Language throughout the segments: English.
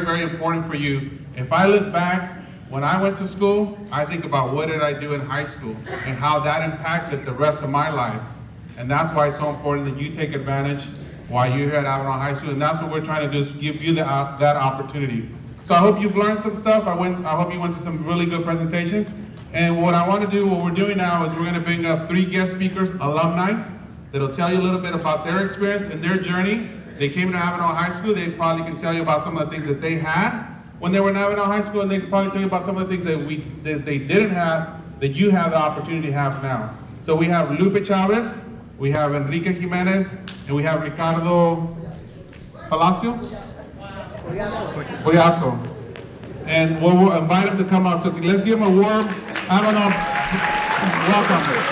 very important for you. If I look back, when I went to school, I think about what did I do in high school and how that impacted the rest of my life. And that's why it's so important that you take advantage while you're here at Avenal High School. And that's what we're trying to do, is give you that opportunity. So I hope you've learned some stuff. I hope you went to some really good presentations. And what I want to do, what we're doing now, is we're going to bring up 3 guest speakers, alumni, that'll tell you a little bit about their experience and their journey. They came to Avenal High School. They probably can tell you about some of the things that they had when they were in Avenal High School, and they can probably tell you about some of the things that they didn't have, that you have the opportunity to have now. So we have Lupe Chavez, we have Enrique Jiménez, and we have Ricardo Collazo? Collazo. And we'll invite them to come out. So let's give them a warm Avenal welcome.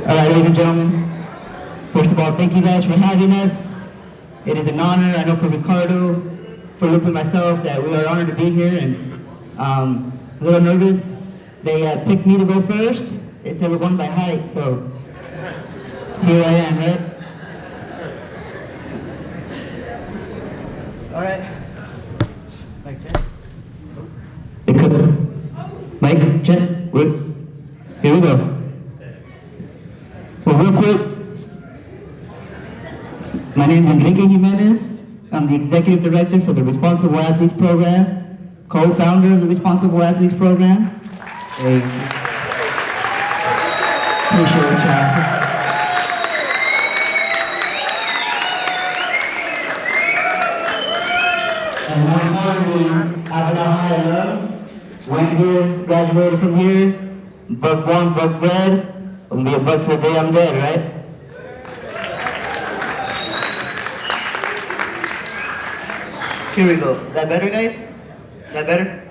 Ladies and gentlemen, first of all, thank you guys for having us. It is an honor, I know for Ricardo, for Lupe and myself, that we are honored to be here, and a little nervous. They picked me to go first. They said we're going by height, so here I am, right? All right. Mic check. It could. Mic check. Here we go. Well, real quick, my name is Enrique Jiménez. I'm the Executive Director for the Responsible Athletes Program, co-founder of the Responsible Athletes Program. Hey. Appreciate it, y'all. And more importantly, Avenal High alum, went here, graduated from here, buck born, buck bred. I'm gonna be a buck to the day I'm dead, right? Here we go. Is that better, guys? Is that better?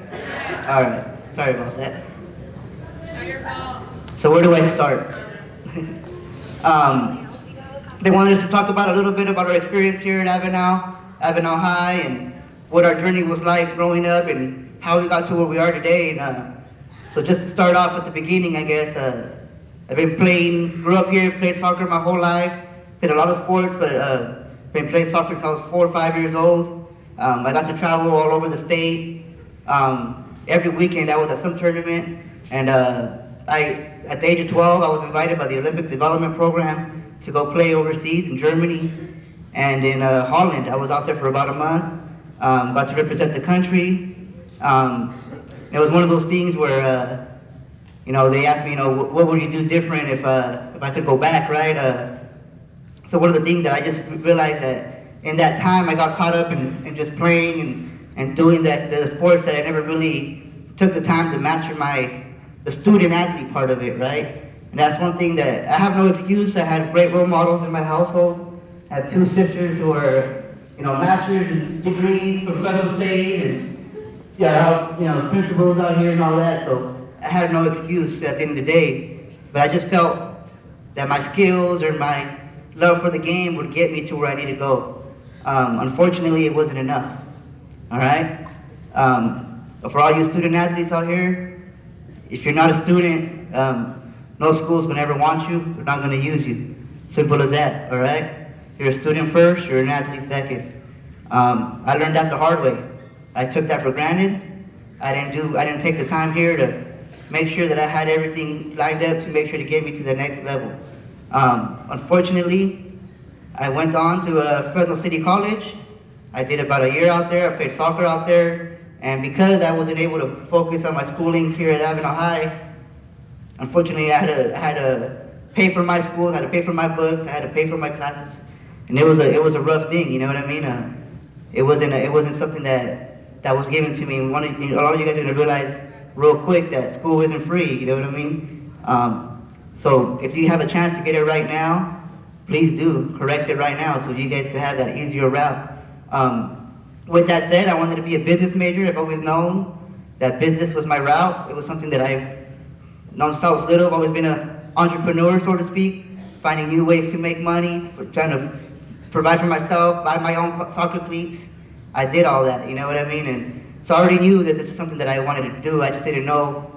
All right. Sorry about that. Not your fault. So where do I start? They wanted us to talk about a little bit about our experience here at Avenal High, and what our journey was like growing up, and how we got to where we are today. And so just to start off at the beginning, I guess. I've been grew up here, played soccer my whole life, played a lot of sports, but been playing soccer since I was 4 or 5 years old. I got to travel all over the state. Every weekend I was at some tournament, and at the age of 12, I was invited by the Olympic Development Program to go play overseas in Germany and in Holland. I was out there for about a month, got to represent the country. It was one of those things where they asked me, what would you do different if I could go back, right? So one of the things that I just realized that in that time I got caught up in just playing and doing the sports that I never really took the time to master the student athlete part of it, right? And that's one thing that I have no excuse. I had great role models in my household. I have 2 sisters who are, master's degrees from federal state, and principals out here and all that. So I had no excuse at the end of the day, but I just felt that my skills or my love for the game would get me to where I need to go. Unfortunately, it wasn't enough, all right? For all you student athletes out here, if you're not a student, no school's gonna ever want you, they're not gonna use you. Simple as that, all right? You're a student first, you're an athlete second. I learned that the hard way. I took that for granted. I didn't take the time here to make sure that I had everything lined up to make sure to get me to the next level. Unfortunately, I went on to Fresno City College. I did about a year out there. I played soccer out there. And because I wasn't able to focus on my schooling here at Avenal High, unfortunately I had to pay for my school, I had to pay for my books, I had to pay for my classes. And it was a rough thing, you know what I mean? It wasn't something that was given to me. A lot of you guys are gonna realize real quick that school isn't free, you know what I mean? So if you have a chance to get it right now, please do, correct it right now so you guys can have that easier route. With that said, I wanted to be a business major. I've always known that business was my route. It was something that I've known since I was little. I've always been an entrepreneur, so to speak. finding new ways to make money, for trying to provide for myself, buy my own soccer cleats. I did all that, you know what I mean? And so I already knew that this is something that I wanted to do. I just didn't know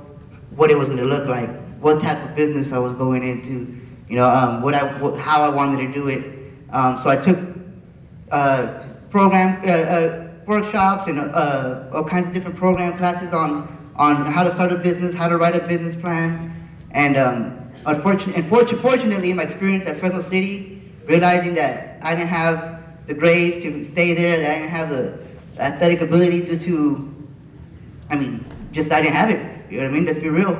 what it was going to look like, what type of business I was going into, you know, how I wanted to do it. So I took workshops and all kinds of different program classes on how to start a business, how to write a business plan. And fortunately, in my experience at Fresno City, realizing that I didn't have the grades to stay there, that I didn't have the athletic ability I didn't have it. You know what I mean? Let's be real.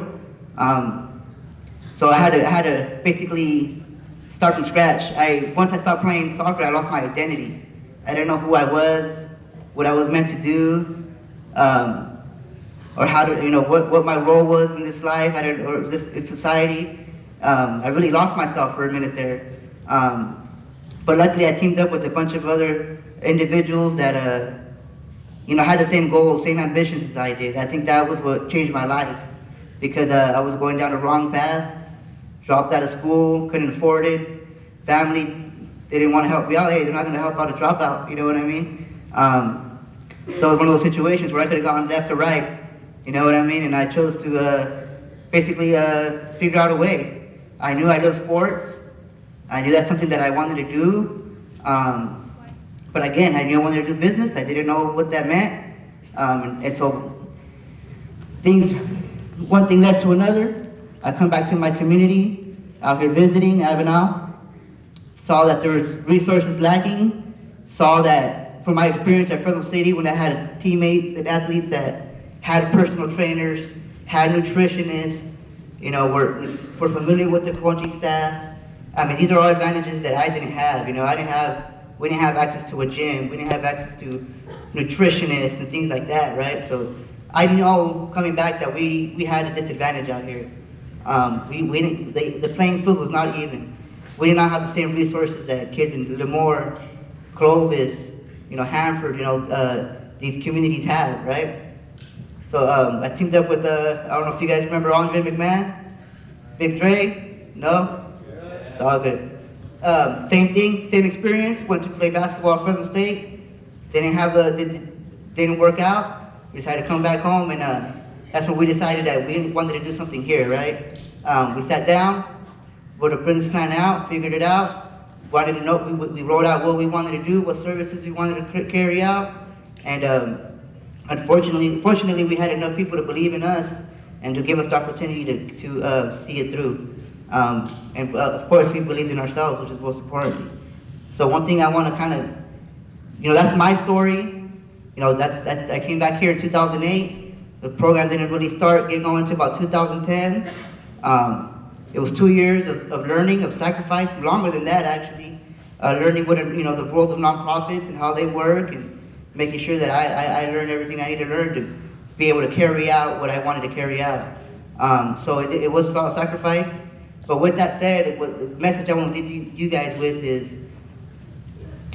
So I had to basically start from scratch. Once I stopped playing soccer, I lost my identity. I didn't know who I was, what I was meant to do, or how to, you know, what my role was in this life, in society. I really lost myself for a minute there. But luckily I teamed up with a bunch of other individuals that, had the same goals, same ambitions as I did. I think that was what changed my life, because I was going down the wrong path, dropped out of school, couldn't afford it. Family, they didn't want to help me out. Hey, they're not going to help out a dropout, you know what I mean? So it was one of those situations where I could have gone left or right, you know what I mean? And I chose to basically figure out a way. I knew I loved sports. I knew that's something that I wanted to do. But again, I knew I wanted to do business. I didn't know what that meant. And so one thing led to another. I come back to my community, out here visiting Avenal, saw that there was resources lacking, saw that from my experience at Fresno City, when I had teammates and athletes that had personal trainers, had nutritionists, you know, were familiar with the coaching staff. I mean, these are all advantages that I didn't have. You know, we didn't have access to a gym. We didn't have access to nutritionists and things like that, right? So I know coming back that we had a disadvantage out here. The playing field was not even. We did not have the same resources that kids in Lemoore, Clovis, you know, Hanford, you know, these communities had, right? So I teamed up with, I don't know if you guys remember Andre McMahon, Big Dre, no? It's all good. Same thing, same experience, went to play basketball at Fresno State, didn't work out. We decided to come back home, and that's when we decided that we wanted to do something here, right? We sat down, wrote a business plan out, figured it out, wanted to know, we wrote out what we wanted to do, what services we wanted to carry out, and fortunately, we had enough people to believe in us and to give us the opportunity to see it through. And of course, we believed in ourselves, which is most important. So one thing I want to kind of, you know, that's my story. You know, I came back here in 2008. The program didn't really get going until about 2010. It was 2 years of learning, of sacrifice, longer than that actually. Learning what, you know, the world of nonprofits and how they work, and making sure that I learned everything I need to learn to be able to carry out what I wanted to carry out. So it was a lot of sacrifice. But with that said, the message I want to leave you guys with is,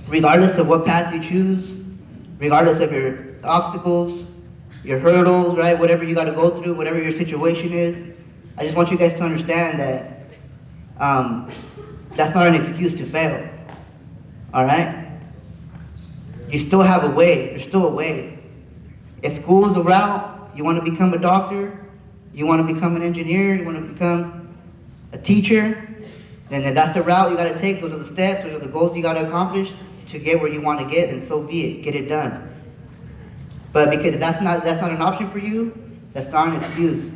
regardless of what path you choose, regardless of your obstacles, your hurdles, right, whatever you got to go through, whatever your situation is, I just want you guys to understand that that's not an excuse to fail, all right? You still have a way. There's still a way. If school is a route, you want to become a doctor, you want to become an engineer, you want to become a teacher, then if that's the route you got to take, those are the steps, those are the goals you got to accomplish to get where you want to get, then so be it. Get it done. But because if that's not an option for you, that's not an excuse.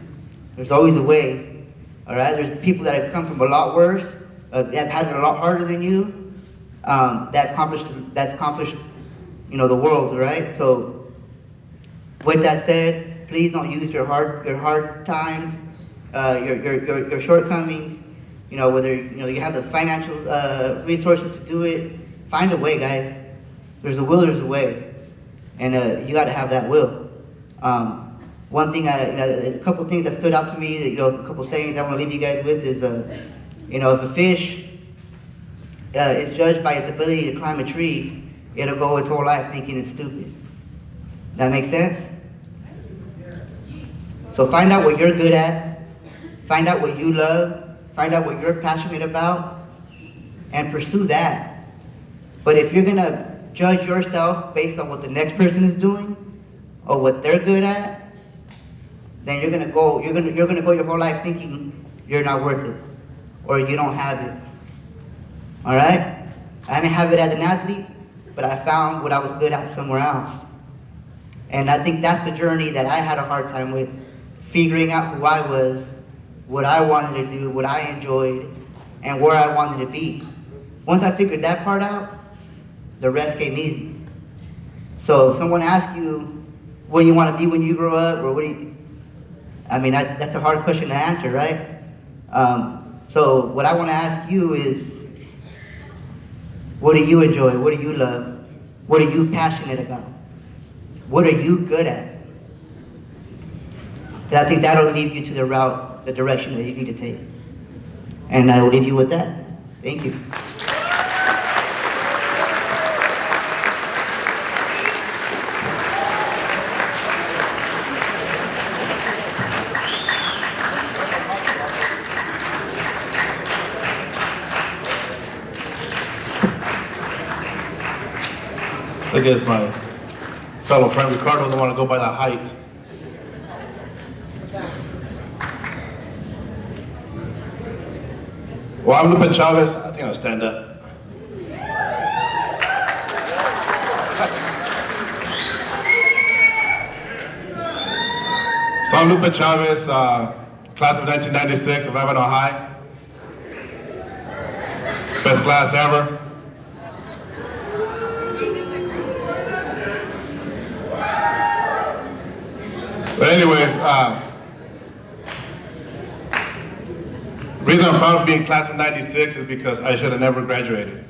There's always a way. All right. There's people that have come from a lot worse, that have had it a lot harder than you, that accomplished, you know, the world. Right. So, with that said, please don't use your hard times, your shortcomings. You know, whether you have the financial resources to do it, find a way, guys. There's a will, there's a way, and you got to have that will. One thing, a couple things that stood out to me, a couple sayings I want to leave you guys with is, if a fish is judged by its ability to climb a tree, it'll go its whole life thinking it's stupid. That makes sense? So find out what you're good at, find out what you love, find out what you're passionate about, and pursue that. But if you're gonna judge yourself based on what the next person is doing or what they're good at, then you're gonna go your whole life thinking you're not worth it or you don't have it. All right? I didn't have it as an athlete, but I found what I was good at somewhere else. And I think that's the journey that I had a hard time with, figuring out who I was, what I wanted to do, what I enjoyed, and where I wanted to be. Once I figured that part out, the rest came easy. So if someone asks you what you want to be when you grow up, or that's a hard question to answer, right? So what I want to ask you is, what do you enjoy? What do you love? What are you passionate about? What are you good at? And I think that'll lead you to the direction that you need to take. And I will leave you with that. Thank you. I guess my fellow friend Ricardo doesn't want to go by the height. Guadalupe Chavez, I think I'll stand up. So I'm Guadalupe Chavez, class of 1996 of Avenal High. Best class ever. But anyways, the reason I'm proud of being class of 96 is because I should have never graduated.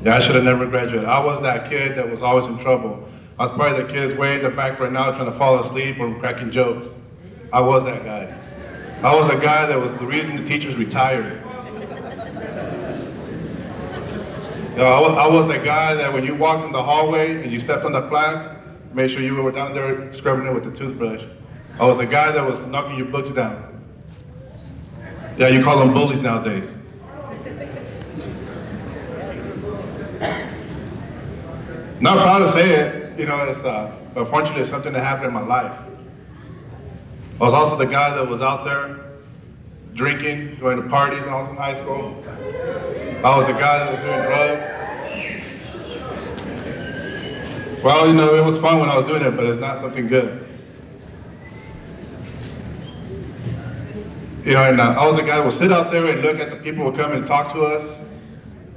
Yeah, I should have never graduated. I was that kid that was always in trouble. I was probably the kids way in the back right now trying to fall asleep or cracking jokes. I was that guy. I was a guy that was the reason the teachers retired. You know, I was that guy that when you walked in the hallway and you stepped on the plaque, make sure you were down there scrubbing it with the toothbrush. I was the guy that was knocking your books down. Yeah, you call them bullies nowadays. Not proud to say it, you know, but fortunately it's something that happened in my life. I was also the guy that was out there drinking, going to parties when I was in high school. I was the guy that was doing drugs. Well, you know, it was fun when I was doing it, but it's not something good. You know, and I was the guy who would sit out there and look at the people who would come and talk to us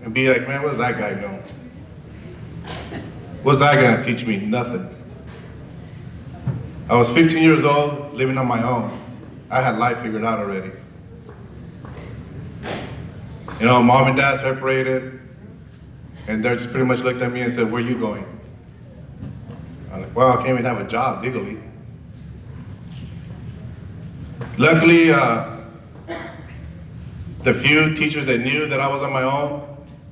and be like, man, what does that guy know? What's that gonna teach me? Nothing. I was 15 years old, living on my own. I had life figured out already. You know, mom and dad separated, and they just pretty much looked at me and said, where are you going? I'm like, well, I can't even have a job legally. Luckily, the few teachers that knew that I was on my own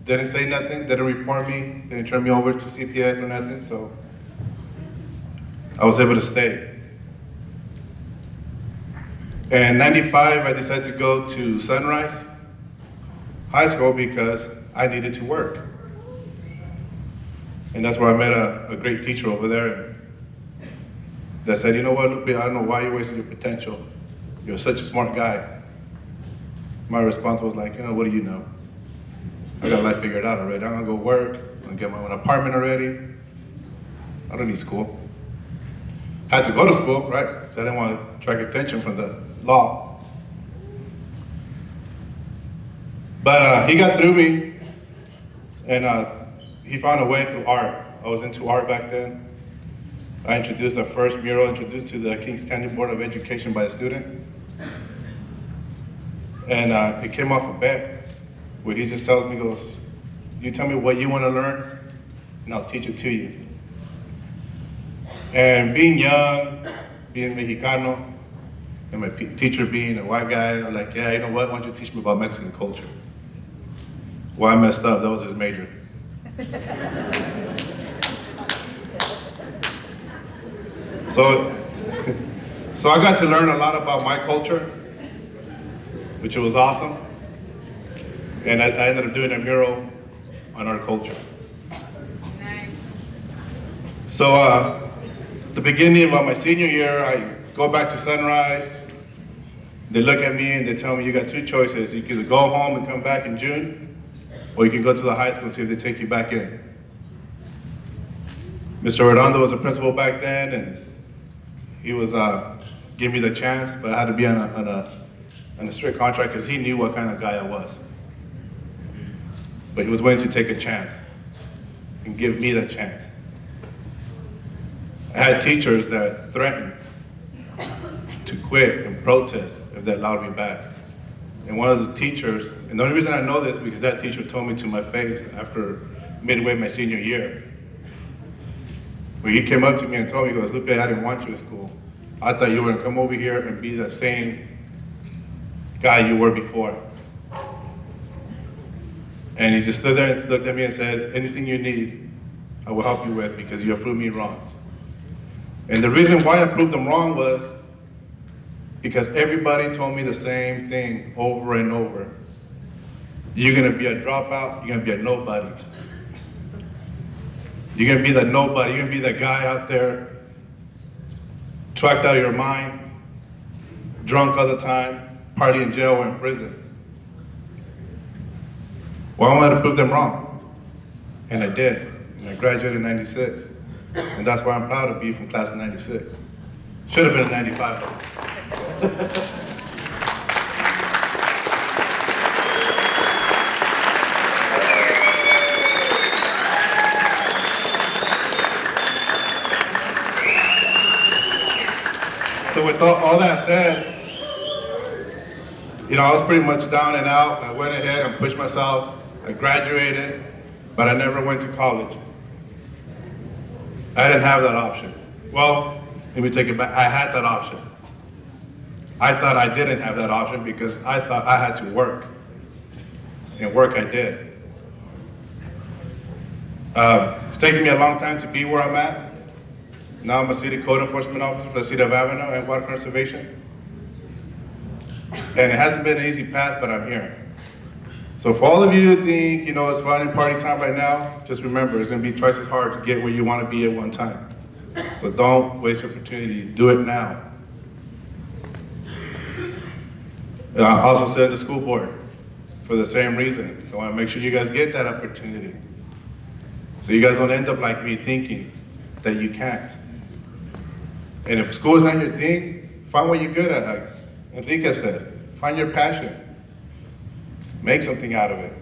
didn't say nothing, didn't report me, didn't turn me over to CPS or nothing, so I was able to stay. In '95, I decided to go to Sunrise High School because I needed to work. And that's where I met a great teacher over there that said, you know what, Lupe, I don't know why you're wasting your potential. You're such a smart guy. My response was like, you know, what do you know? I got life figured out already. I'm gonna go work, I'm gonna get my own apartment already. I don't need school. I had to go to school, right? Because I didn't want to attract attention from the law. But he got through me, and he found a way through art. I was into art back then. I introduced the first mural introduced to the Kings County Board of Education by a student. And it came off a bet where he just tells me, he goes, you tell me what you want to learn, and I'll teach it to you. And being young, being Mexicano, and my teacher being a white guy, I'm like, yeah, you know what, why don't you teach me about Mexican culture? Well, I messed up, that was his major. So I got to learn a lot about my culture, which was awesome. And I ended up doing a mural on our culture. Nice. So the beginning of my senior year, I go back to Sunrise. They look at me and they tell me, you got two choices. You can either go home and come back in June, or you can go to the high school and see if they take you back in. Mr. Redondo was the principal back then, and he was giving me the chance, but I had to be on a strict contract because he knew what kind of guy I was. But he was willing to take a chance and give me that chance. I had teachers that threatened to quit and protest if they allowed me back. And one of the teachers, and the only reason I know this is because that teacher told me to my face after midway my senior year. When he came up to me and told me, he goes, "Lupe, I didn't want you in school. I thought you were gonna come over here and be the same guy you were before." And he just stood there and looked at me and said, "Anything you need, I will help you with because you have proved me wrong." And the reason why I proved them wrong was because everybody told me the same thing over and over. You're gonna be a dropout, you're gonna be a nobody. You're gonna be the nobody, you're gonna be the guy out there, tracked out of your mind, drunk all the time, party in jail or in prison. Well, I wanted to prove them wrong, and I did. And I graduated in 96, and that's why I'm proud to be from class of 96. Should have been in 95 though. So with all that said, I was pretty much down and out. I went ahead and pushed myself. I graduated, but I never went to college. I didn't have that option. Well, let me take it back. I had that option. I thought I didn't have that option because I thought I had to work. And work I did. It's taken me a long time to be where I'm at. Now I'm a city code enforcement officer for the city of Avenal and water conservation. And it hasn't been an easy path, but I'm here. So for all of you who think, it's fun and party time right now, just remember, it's gonna be twice as hard to get where you wanna be at one time. So don't waste your opportunity, do it now. And I also said the school board for the same reason. So I wanna make sure you guys get that opportunity. So you guys don't end up like me thinking that you can't. And if school is not your thing, find what you're good at. Like Enrique said, find your passion. Make something out of it.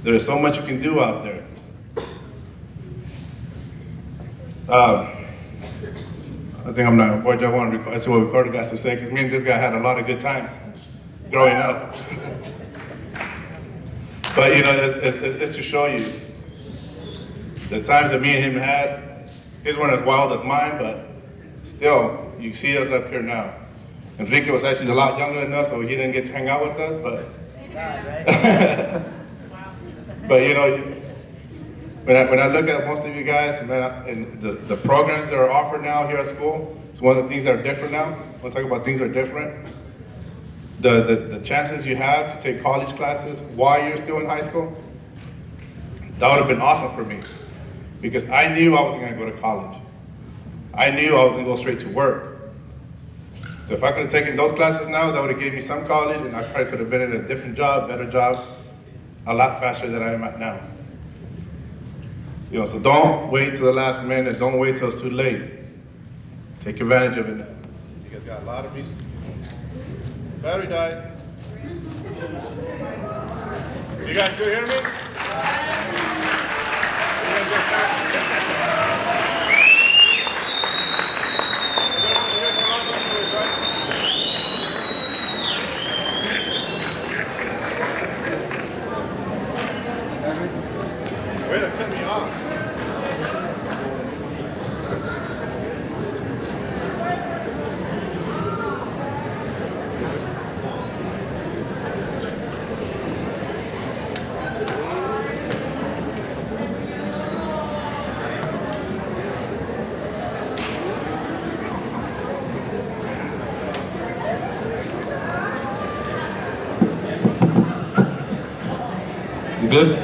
There is so much you can do out there. I think I'm not gonna bore you. I see what Ricardo got to say, because me and this guy had a lot of good times growing up. But it's to show you the times that me and him had. His weren't as wild as mine, but still, you see us up here now. Enrique was actually a lot younger than us, so he didn't get to hang out with us, but when I look at most of you guys, and the programs that are offered now here at school, it's one of the things that are different now. When I talk about things that are different, the chances you have to take college classes while you're still in high school, that would have been awesome for me, because I knew I wasn't gonna go to college. I knew I was gonna go straight to work. So if I could have taken those classes now, that would have given me some college, and I probably could have been in a different job, better job, a lot faster than I am at now. So don't wait till the last minute. Don't wait till it's too late. Take advantage of it now. You guys got a lot of reasons. Battery died. You guys still hear me? Way to cut me off. You good?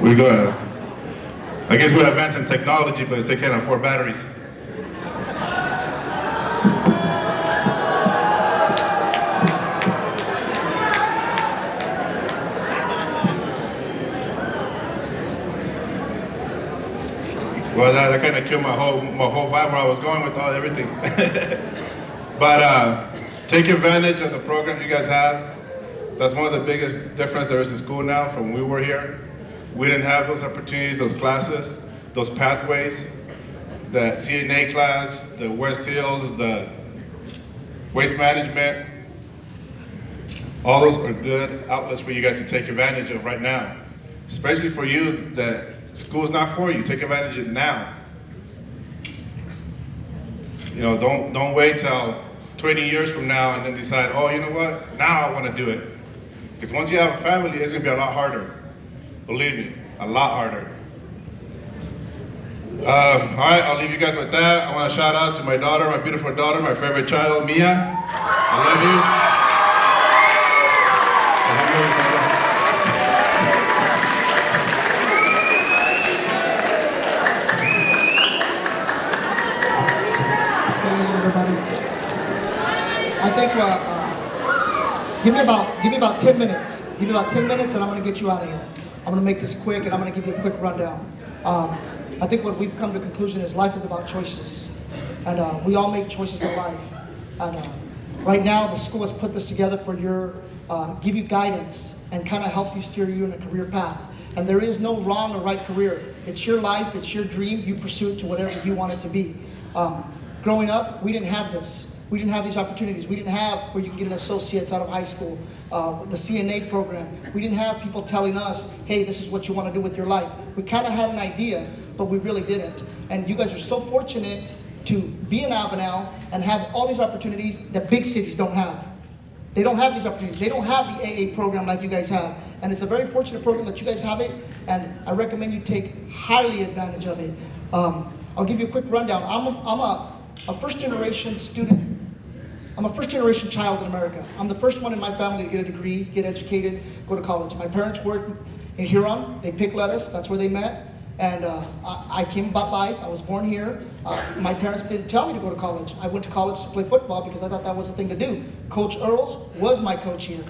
We're going. I guess we're advancing technology, but they can't afford batteries. Well, that kind of killed my whole vibe where I was going with everything. But take advantage of the program you guys have. That's one of the biggest difference there is in school now from when we were here. We didn't have those opportunities, those classes, those pathways. The CNA class, the West Hills, the waste management. All those are good outlets for you guys to take advantage of right now. Especially for you that school's not for you. Take advantage of it now. You know, don't wait till 20 years from now and then decide, oh, you know what? Now I want to do it. Because once you have a family, it's going to be a lot harder. Believe me, a lot harder. All right, I'll leave you guys with that. I want to shout out to my daughter, my beautiful daughter, my favorite child, Mia. I love you. I think give me about 10 minutes. Give me about 10 minutes, and I'm going to get you out of here. I'm going to make this quick, and I'm going to give you a quick rundown. I think what we've come to the conclusion is life is about choices, and we all make choices in life. And right now, the school has put this together for give you guidance and kind of help you steer you in a career path. And there is no wrong or right career. It's your life. It's your dream. You pursue it to whatever you want it to be. Growing up, we didn't have this. We didn't have these opportunities. We didn't have where you can get an associate's out of high school, the CNA program. We didn't have people telling us, hey, this is what you want to do with your life. We kind of had an idea, but we really didn't. And you guys are so fortunate to be in Avenal and have all these opportunities that big cities don't have. They don't have these opportunities. They don't have the AA program like you guys have. And it's a very fortunate program that you guys have it, and I recommend you take highly advantage of it. I'll give you a quick rundown. I'm a first-generation student. I'm a first-generation child in America. I'm the first one in my family to get a degree, get educated, go to college. My parents worked in Huron. They picked lettuce. That's where they met. And I came about life. I was born here. My parents didn't tell me to go to college. I went to college to play football because I thought that was the thing to do. Coach Earls was my coach here.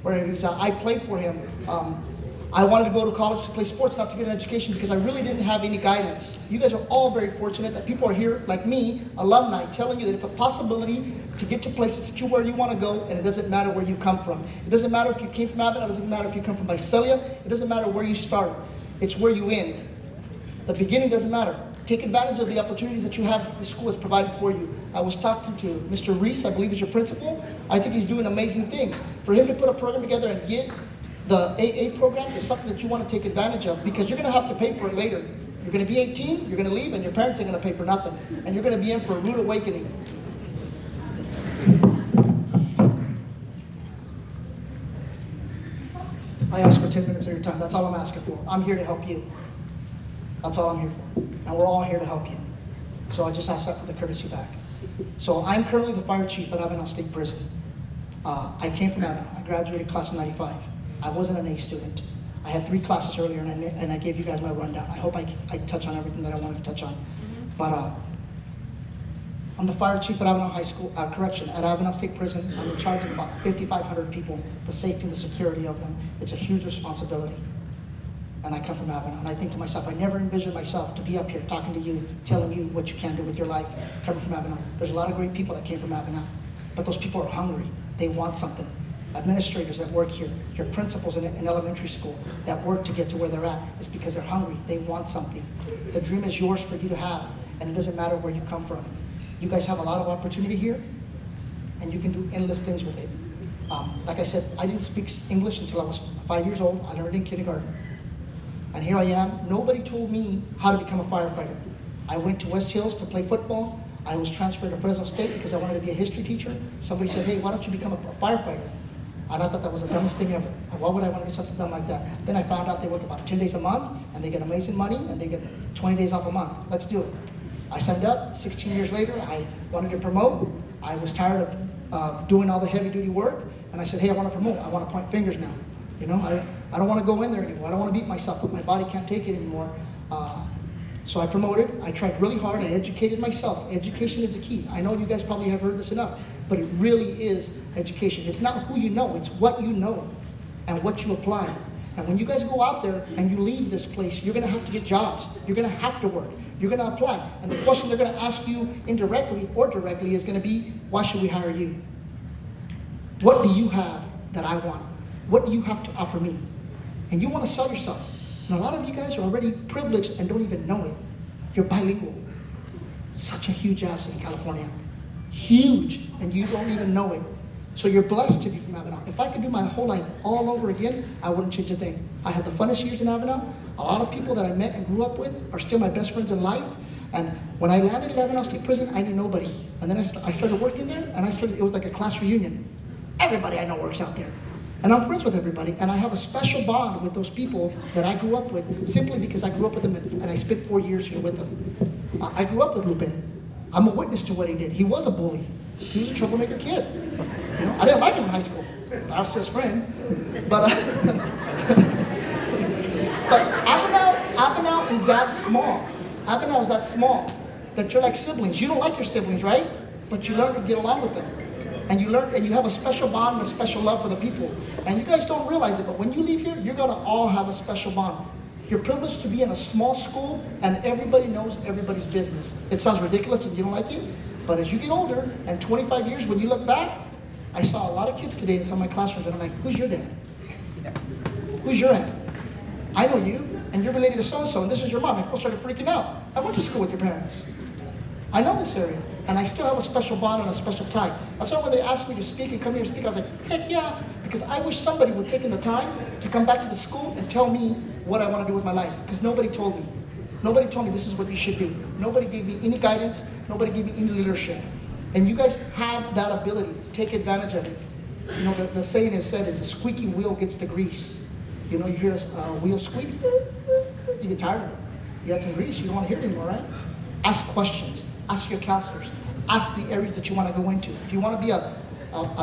I played for him. I wanted to go to college to play sports, not to get an education, because I really didn't have any guidance. You guys are all very fortunate that people are here, like me, alumni, telling you that it's a possibility to get to places that where you want to go, and it doesn't matter where you come from. It doesn't matter if you came from Avenal, it doesn't matter if you come from Visalia, it doesn't matter where you start. It's where you end. The beginning doesn't matter. Take advantage of the opportunities that you have that the school has provided for you. I was talking to Mr. Reese, I believe is your principal. I think he's doing amazing things. For him to put a program together and get the AA program is something that you want to take advantage of, because you're going to have to pay for it later. You're going to be 18, you're going to leave, and your parents are going to pay for nothing. And you're going to be in for a rude awakening. I asked for 10 minutes of your time. That's all I'm asking for. I'm here to help you. That's all I'm here for. And we're all here to help you. So I just asked that for the courtesy back. So I'm currently the fire chief at Avenal State Prison. I came from Avenal. I graduated class of 95. I wasn't an A student. I had 3 classes earlier, and I gave you guys my rundown. I hope I touch on everything that I wanted to touch on. But I'm the fire chief at Avenal High School, at Avenal State Prison. I'm in charge of about 5,500 people, the safety and the security of them. It's a huge responsibility. And I come from Avenal, and I think to myself, I never envisioned myself to be up here talking to you, telling you what you can do with your life, coming from Avenal. There's a lot of great people that came from Avenal, but those people are hungry. They want something. Administrators that work here, your principals in elementary school that work to get to where they're at, is because they're hungry. They want something. The dream is yours for you to have, and it doesn't matter where you come from. You guys have a lot of opportunity here, and you can do endless things with it. Like I said, I didn't speak English until I was 5 years old. I learned in kindergarten. And here I am. Nobody told me how to become a firefighter. I went to West Hills to play football. I was transferred to Fresno State because I wanted to be a history teacher. Somebody said, hey, why don't you become a firefighter? And I thought that was the dumbest thing ever. Why would I want to do something dumb like that? Then I found out they work about 10 days a month, and they get amazing money, and they get 20 days off a month. Let's do it. I signed up. 16 years later, I wanted to promote. I was tired of doing all the heavy duty work, and I said, hey, I want to promote. I want to point fingers now. You know, I don't want to go in there anymore. I don't want to beat myself up. My body can't take it anymore. So I promoted. I tried really hard. I educated myself. Education is the key. I know you guys probably have heard this enough, but it really is education. It's not who you know, it's what you know and what you apply. And when you guys go out there and you leave this place, you're gonna have to get jobs. You're gonna have to work. You're gonna apply. And the question they're gonna ask you indirectly or directly is gonna be, why should we hire you? What do you have that I want? What do you have to offer me? And you wanna sell yourself. And a lot of you guys are already privileged and don't even know it. You're bilingual. Such a huge asset in California. Huge, and you don't even know it. So you're blessed to be from Avenal. If I could do my whole life all over again, I wouldn't change a thing. I had the funnest years in Avenal. A lot of people that I met and grew up with are still my best friends in life. And when I landed at Avenal State Prison, I knew nobody. And then I started working there, and it was like a class reunion. Everybody I know works out there. And I'm friends with everybody, and I have a special bond with those people that I grew up with simply because I grew up with them and I spent 4 years here with them. I grew up with Lupe. I'm a witness to what he did. He was a bully. He was a troublemaker kid. You know, I didn't like him in high school, but I was still his friend. But Avenal is that small. Avenal is that small that you're like siblings. You don't like your siblings, right? But you learn to get along with them. And you learn, and you have a special bond and a special love for the people. And you guys don't realize it, but when you leave here, you're gonna all have a special bond. You're privileged to be in a small school, and everybody knows everybody's business. It sounds ridiculous and you don't like it, but as you get older, and 25 years, when you look back, I saw a lot of kids today in some of my classrooms, and I'm like, who's your dad? Who's your aunt? I know you, and you're related to so-and-so, and this is your mom. And people started freaking out. I went to school with your parents. I know this area, and I still have a special bond and a special tie. That's why when they asked me to speak and come here and speak, I was like, heck yeah, because I wish somebody would take the time to come back to the school and tell me what I want to do with my life, because nobody told me. Nobody told me this is what you should do. Nobody gave me any guidance. Nobody gave me any leadership. And you guys have that ability. Take advantage of it. You know, the saying is said is the squeaky wheel gets the grease. You know, you hear a wheel squeak, you get tired of it. You got some grease, you don't want to hear it anymore, right? Ask questions. Ask your counselors. Ask the areas that you want to go into. If you want to be a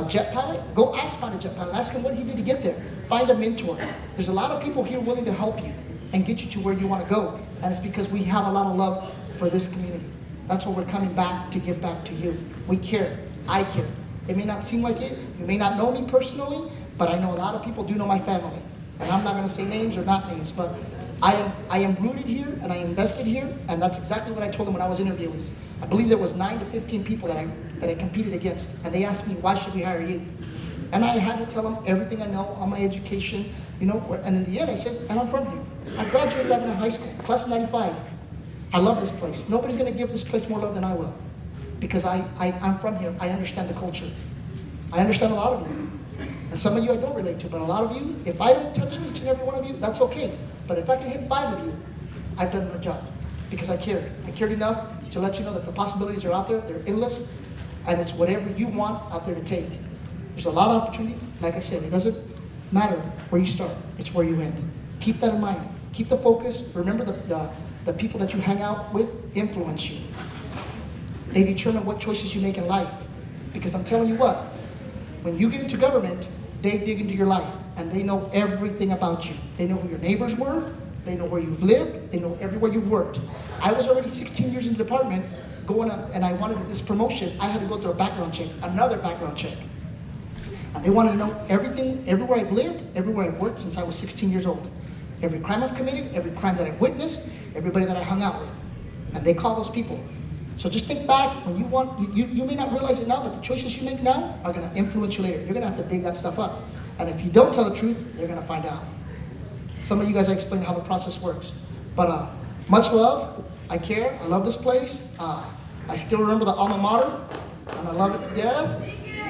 jet pilot, go find a jet pilot. Ask him what he did to get there. Find a mentor. There's a lot of people here willing to help you and get you to where you want to go. And it's because we have a lot of love for this community. That's what we're coming back to give back to you. We care. I care. It may not seem like it. You may not know me personally, but I know a lot of people do know my family. And I'm not going to say names or not names, but I am rooted here and I invested here, and that's exactly what I told them when I was interviewing. I believe there was 9 to 15 people that I competed against, and they asked me, why should we hire you? And I had to tell them everything I know on my education, you know, and in the end I said, and I'm from here. I graduated out of high school, class of 95. I love this place. Nobody's gonna give this place more love than I will, because I'm from here. I understand the culture. I understand a lot of you. And some of you I don't relate to, but a lot of you, if I don't touch each and every one of you, that's okay. But if I can hit 5 of you, I've done my job, because I cared. I cared enough to let you know that the possibilities are out there, they're endless, and it's whatever you want out there to take. There's a lot of opportunity. Like I said, it doesn't matter where you start, it's where you end. Keep that in mind. Keep the focus. Remember the people that you hang out with influence you. They determine what choices you make in life. Because I'm telling you what, when you get into government, they dig into your life, and they know everything about you. They know who your neighbors were, they know where you've lived, they know everywhere you've worked. I was already 16 years in the department, going up, and I wanted this promotion. I had to go through a background check, another background check. And they wanted to know everything, everywhere I've lived, everywhere I've worked since I was 16 years old. Every crime I've committed, every crime that I've witnessed, everybody that I hung out with. And they call those people. So just think back, when you may not realize it now, but the choices you make now are gonna influence you later. You're gonna have to dig that stuff up. And if you don't tell the truth, they're gonna find out. Some of you guys, I explained how the process works. But much love, I care, I love this place. I still remember the alma mater, and I love it to death.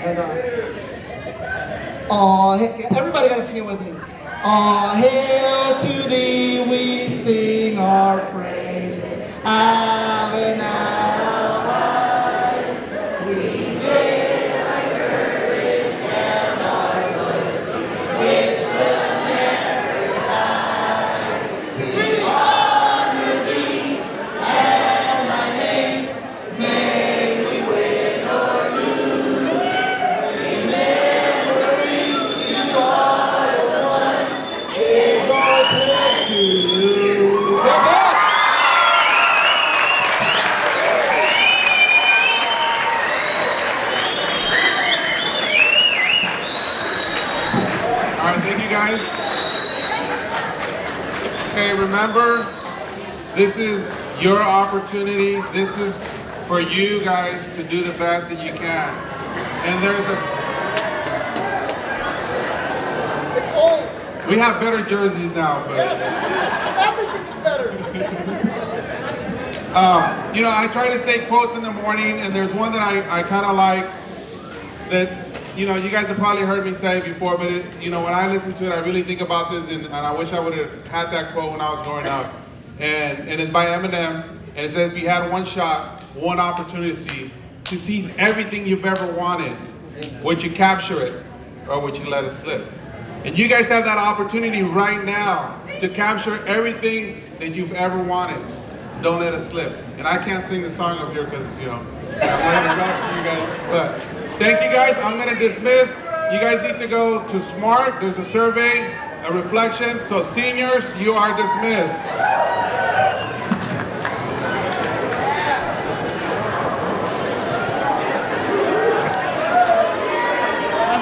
And everybody gotta sing it with me. All hail to thee, we sing our praises. Avenal. guys, okay, remember, this is your opportunity. This is for you guys to do the best that you can. And there's It's old. we have better jerseys now, but. Yes, everything is better. You know, I try to say quotes in the morning, and there's one that I kind of like that, you know, you guys have probably heard me say before, but it, you know, when I listen to it, I really think about this, and I wish I would have had that quote when I was growing up. And it's by Eminem, and it says, "We had one shot, one opportunity to seize everything you've ever wanted. Would you capture it, or would you let it slip?" And you guys have that opportunity right now to capture everything that you've ever wanted. Don't let it slip. And I can't sing the song up here because, you know, I'm going to rap for you guys. But thank you guys. I'm going to dismiss. You guys need to go to SMART. There's a survey, a reflection. So seniors, you are dismissed.